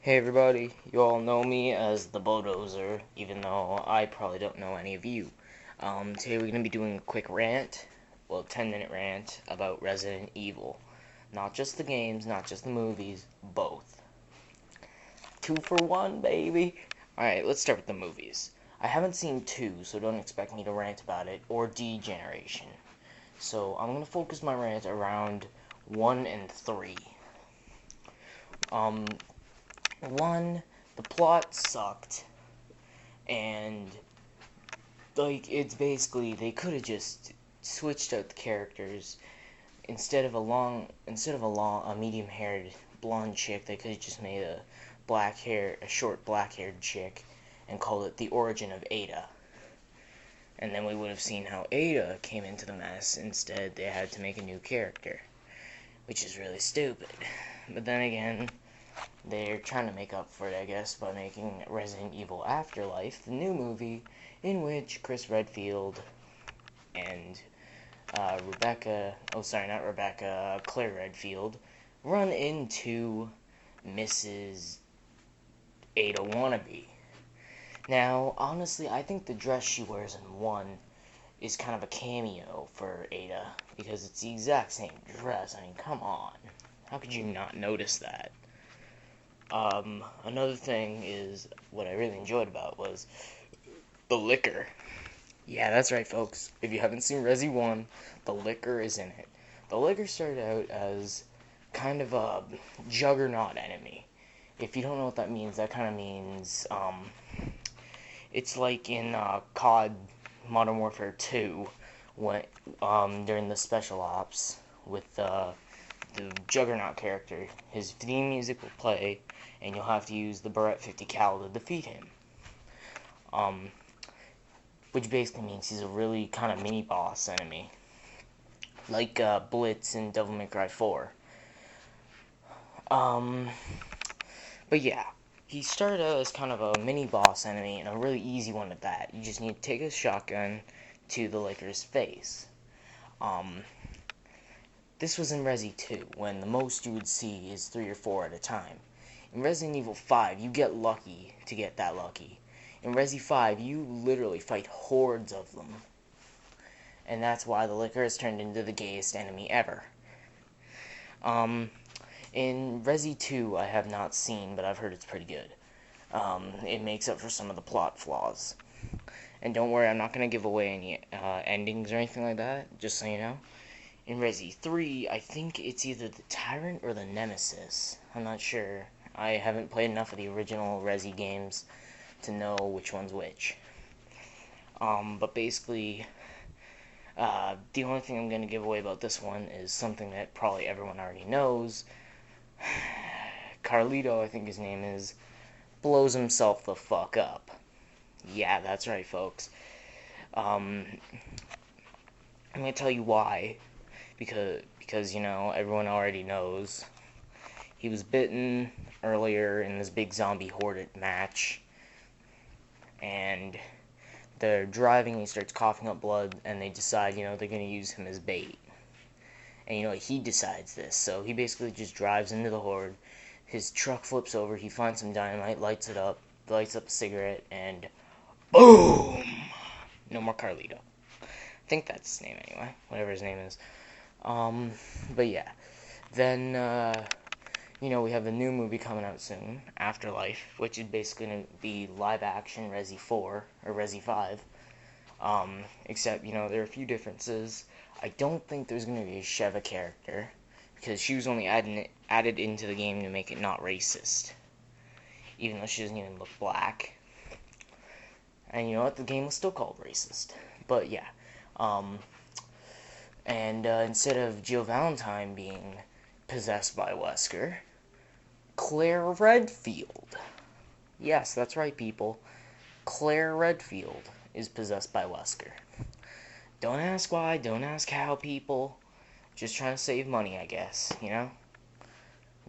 Hey everybody, you all know me as the Bulldozer, even though I probably don't know any of you. Today we're going to be doing a quick rant, well, 10-minute rant about Resident Evil. Not just the games, not just the movies, both. 2 for 1, baby! Alright, let's start with the movies. I haven't seen 2, so don't expect me to rant about it, or D-Generation. So I'm going to focus my rant around 1 and 3. Um, 1, the plot sucked, and it's basically they could have just switched out the characters. Instead of a medium-haired blonde chick, they could have just made a short black-haired chick, and called it The Origin of Ada. And then we would have seen how Ada came into the mess. Instead, they had to make a new character, which is really stupid. But then again, they're trying to make up for it, I guess, by making Resident Evil Afterlife, the new movie, in which Chris Redfield and Claire Redfield, run into Mrs. Ada Wannabe. Now, honestly, I think the dress she wears in 1 is kind of a cameo for Ada, because it's the exact same dress. I mean, come on. How could you not notice that? Another thing is, what I really enjoyed about was the liquor. Yeah, that's right, folks. If you haven't seen Resi 1, the liquor is in it. The liquor started out as kind of a juggernaut enemy. If you don't know what that means, that kind of means, it's like in COD Modern Warfare 2, when, during the special ops with the Juggernaut character. His theme music will play, and you'll have to use the Barrett 50 cal to defeat him. Which basically means he's a really kind of mini boss enemy, like Blitz in Devil May Cry 4. But yeah, he started out as kind of a mini boss enemy, and a really easy one at that. You just need to take a shotgun to the Liquor's face. This was in Resi 2, when the most you would see is 3 or 4 at a time. In Resident Evil 5, you get lucky to get that lucky. In Resi 5, you literally fight hordes of them. And that's why the Liquor has turned into the gayest enemy ever. In Resi 2, I have not seen, but I've heard it's pretty good. It makes up for some of the plot flaws. And don't worry, I'm not going to give away any endings or anything like that, just so you know. In Resi 3, I think it's either the Tyrant or the Nemesis. I'm not sure. I haven't played enough of the original Resi games to know which one's which. But basically, the only thing I'm going to give away about this one is something that probably everyone already knows. Carlito, I think his name is, blows himself the fuck up. Yeah, that's right, folks. I'm going to tell you why. Because, you know, everyone already knows. He was bitten earlier in this big zombie horde match. And they're driving, he starts coughing up blood, and they decide, you know, they're going to use him as bait. And, you know, he decides this, so he basically just drives into the horde. His truck flips over, he finds some dynamite, lights up a cigarette, and boom! No more Carlito. I think that's his name anyway, whatever his name is. But yeah. Then, you know, we have the new movie coming out soon, Afterlife, which is basically going to be live-action Resi 4, or Resi 5. Except, you know, there are a few differences. I don't think there's going to be a Sheva character, because she was only added into the game to make it not racist. Even though she doesn't even look black. And you know what? The game was still called racist. But yeah. And instead of Jill Valentine being possessed by Wesker, Claire Redfield. Yes, that's right, people. Claire Redfield is possessed by Wesker. Don't ask why, don't ask how, people. Just trying to save money, I guess, you know?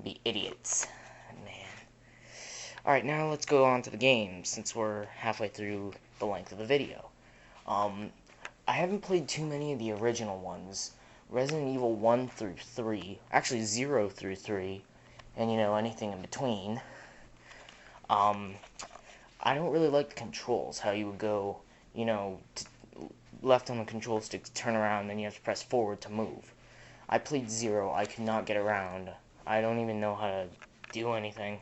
Be idiots. Man. Alright, now let's go on to the game, since we're halfway through the length of the video. I haven't played too many of the original ones. Resident Evil 1 through 3. Actually, 0 through 3. And, you know, anything in between. Um, I don't really like the controls, how you would go, left on the control stick to turn around, then you have to press forward to move. I played Zero, I could not get around. I don't even know how to do anything.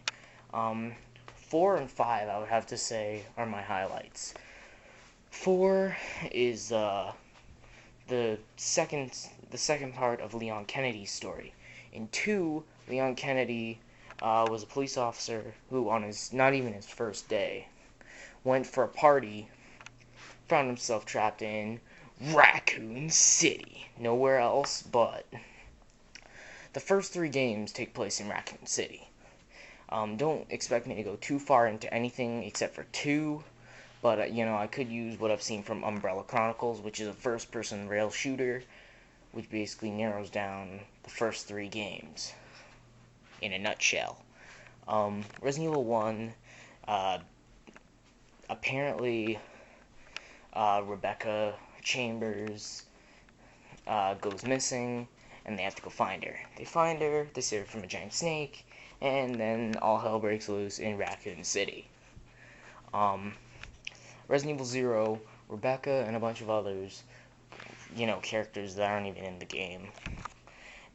Um, 4 and 5, I would have to say, are my highlights. 4 is the second part of Leon Kennedy's story. In 2, Leon Kennedy was a police officer who, on his not even his first day, went for a party, found himself trapped in Raccoon City. Nowhere else but. The first 3 games take place in Raccoon City. Don't expect me to go too far into anything except for 2, but I could use what I've seen from Umbrella Chronicles, which is a first-person rail shooter, which basically narrows down the first 3 games in a nutshell. Resident Evil 1, apparently Rebecca Chambers goes missing, and they have to go find her. They find her, they save her from a giant snake, and then all hell breaks loose in Raccoon City. Resident Evil 0, Rebecca and a bunch of others, characters that aren't even in the game,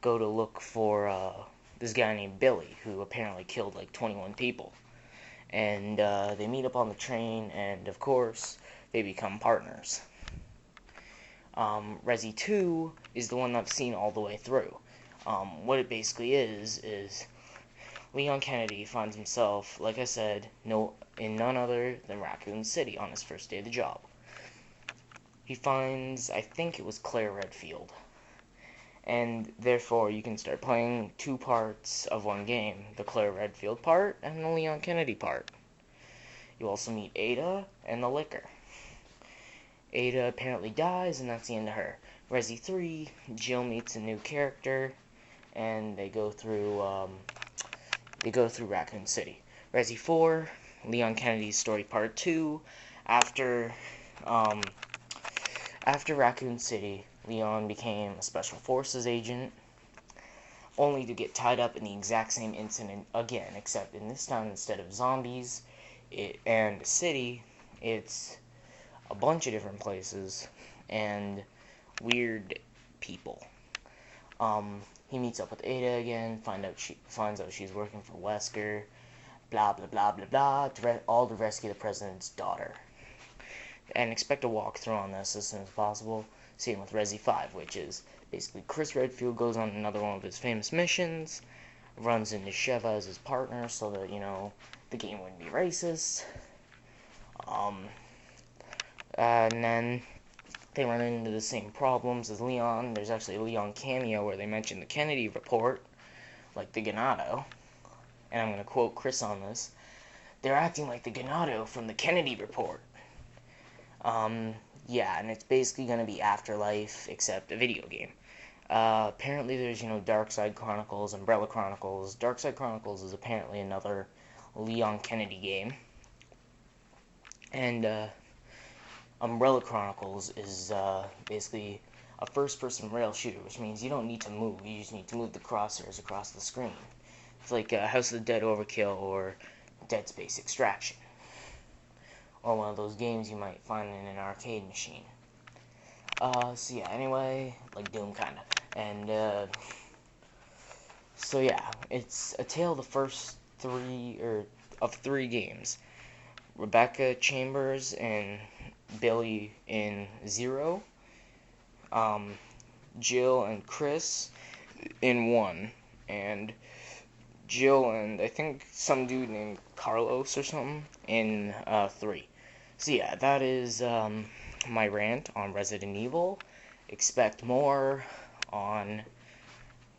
go to look for this guy named Billy, who apparently killed like 21 people. And they meet up on the train, and of course, they become partners. Resi 2 is the one I've seen all the way through. What it basically is Leon Kennedy finds himself, like I said, in none other than Raccoon City on his first day of the job. He finds, I think it was Claire Redfield. And therefore, you can start playing 2 parts of one game, the Claire Redfield part and the Leon Kennedy part. You also meet Ada and the Licker. Ada apparently dies, and that's the end of her. Resi 3, Jill meets a new character, and they go through Raccoon City. Resi 4, Leon Kennedy's story part 2. After Raccoon City, Leon became a Special Forces agent, only to get tied up in the exact same incident again, except in this time, instead of zombies and a city, it's a bunch of different places and weird people. He meets up with Ada again, finds out she's working for Wesker, blah blah blah blah blah, all to rescue the president's daughter. And expect a walkthrough on this as soon as possible. Same with Resi 5, which is basically Chris Redfield goes on another one of his famous missions, runs into Sheva as his partner so that, the game wouldn't be racist. And then they run into the same problems as Leon. There's actually a Leon cameo where they mention the Kennedy report, like the Ganado. And I'm going to quote Chris on this. They're acting like the Ganado from the Kennedy report. Yeah, and it's basically going to be Afterlife, except a video game. Apparently there's, Dark Side Chronicles, Umbrella Chronicles. Dark Side Chronicles is apparently another Leon Kennedy game. And, Umbrella Chronicles is, basically a first-person rail shooter, which means you don't need to move. You just need to move the crosshairs across the screen. It's like House of the Dead Overkill or Dead Space Extraction. Or one of those games you might find in an arcade machine. So yeah, anyway, like Doom kinda. And, so yeah, it's a tale of the first 3 games. Rebecca Chambers and Billy in 0. Jill and Chris in 1. And Jill and I think some dude named Carlos or something in 3. So yeah, that is my rant on Resident Evil. Expect more on,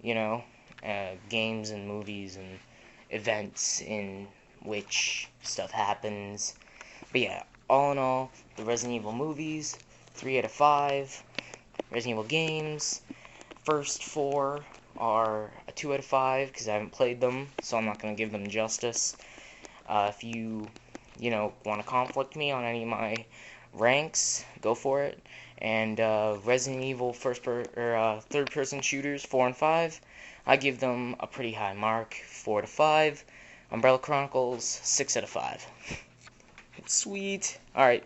games and movies and events in which stuff happens. But yeah, all in all, the Resident Evil movies, 3 out of 5. Resident Evil games, first 4 are a 2 out of 5 because I haven't played them, so I'm not going to give them justice. If you want to conflict me on any of my ranks, go for it. And Resident Evil third-person shooters, 4 and 5, I give them a pretty high mark, 4 to 5. Umbrella Chronicles, 6 out of 5. Sweet. Alright.